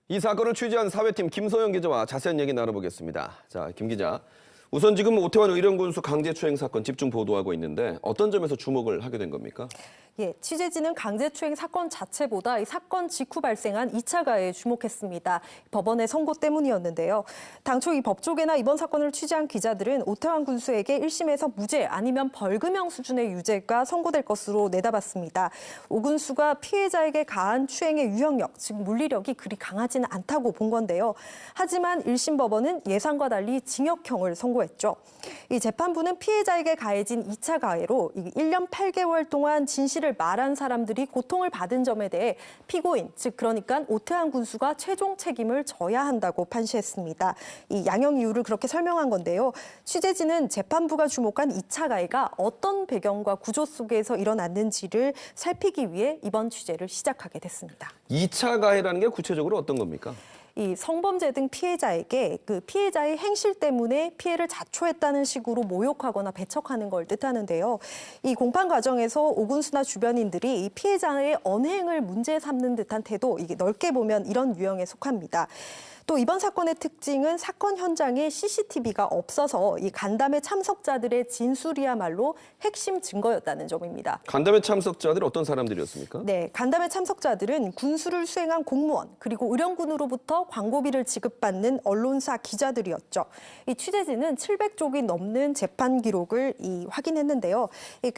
이 사건을 취재한 사회팀 김소영 기자와 자세한 얘기 나눠보겠습니다. 자, 김 기자. 우선 지금 오태환 의령군수 강제추행 사건 집중 보도하고 있는데 어떤 점에서 주목을 하게 된 겁니까? 예, 취재진은 강제추행 사건 자체보다 이 사건 직후 발생한 2차 가해에 주목했습니다. 법원의 선고 때문이었는데요. 당초 이 법조계나 이번 사건을 취재한 기자들은 오태환 군수에게 1심에서 무죄 아니면 벌금형 수준의 유죄가 선고될 것으로 내다봤습니다. 오 군수가 피해자에게 가한 추행의 유형력, 즉 물리력이 그리 강하지는 않다고 본 건데요. 하지만 1심 법원은 예상과 달리 징역형을 선고했죠. 이 재판부는 피해자에게 가해진 2차 가해로 1년 8개월 동안 진실을 말한 사람들이 고통을 받은 점에 대해 피고인, 즉 그러니까 오태환 군수가 최종 책임을 져야 한다고 판시했습니다. 이 양형 이유를 그렇게 설명한 건데요. 취재진은 재판부가 주목한 2차 가해가 어떤 배경과 구조 속에서 일어났는지를 살피기 위해 이번 취재를 시작하게 됐습니다. 2차 가해라는 게 구체적으로 어떤 겁니까? 이 성범죄 등 피해자에게 그 피해자의 행실 때문에 피해를 자초했다는 식으로 모욕하거나 배척하는 걸 뜻하는데요. 이 공판 과정에서 오 군수나 주변인들이 이 피해자의 언행을 문제 삼는 듯한 태도, 이게 넓게 보면 이런 유형에 속합니다. 또 이번 사건의 특징은 사건 현장에 CCTV가 없어서 이 간담회 참석자들의 진술이야말로 핵심 증거였다는 점입니다. 간담회 참석자들 어떤 사람들이었습니까? 네, 간담회 참석자들은 군수를 수행한 공무원 그리고 의령군으로부터 광고비를 지급받는 언론사 기자들이었죠. 이 취재진은 700쪽이 넘는 재판 기록을 확인했는데요.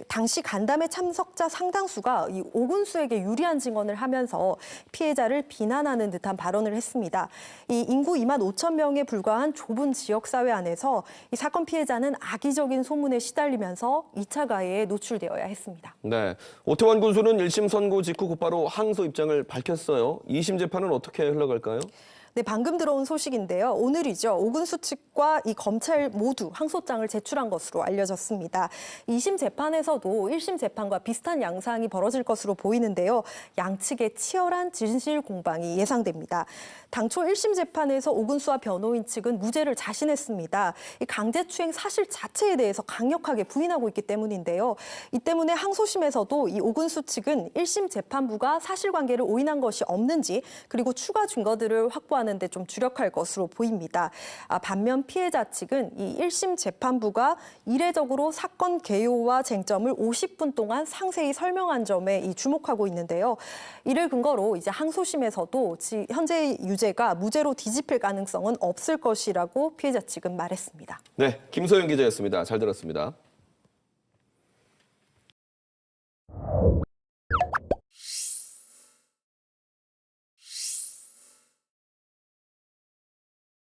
당시 간담회 참석자 상당수가 이 오 군수에게 유리한 증언을 하면서 피해자를 비난하는 듯한 발언을 했습니다. 이 인구 2만 5천 명에 불과한 좁은 지역사회 안에서 이 사건 피해자는 악의적인 소문에 시달리면서 2차 가해에 노출되어야 했습니다. 네, 오태환 군수는 1심 선고 직후 곧바로 항소 입장을 밝혔어요. 2심 재판은 어떻게 흘러갈까요? 네, 방금 들어온 소식인데요. 오늘이죠. 오 군수 측과 이 검찰 모두 항소장을 제출한 것으로 알려졌습니다. 2심 재판에서도 1심 재판과 비슷한 양상이 벌어질 것으로 보이는데요. 양측의 치열한 진실 공방이 예상됩니다. 당초 1심 재판에서 오 군수와 변호인 측은 무죄를 자신했습니다. 이 강제추행 사실 자체에 대해서 강력하게 부인하고 있기 때문인데요. 이 때문에 항소심에서도 이 오 군수 측은 1심 재판부가 사실관계를 오인한 것이 없는지 그리고 추가 증거들을 확보하는 데 좀 주력할 것으로 보입니다. 반면 피해자 측은 이 1심 재판부가 이례적으로 사건 개요와 쟁점을 50분 동안 상세히 설명한 점에 주목하고 있는데요. 이를 근거로 이제 항소심에서도 현재 유죄가 무죄로 뒤집힐 가능성은 없을 것이라고 피해자 측은 말했습니다. 네, 김소영 기자였습니다. 잘 들었습니다.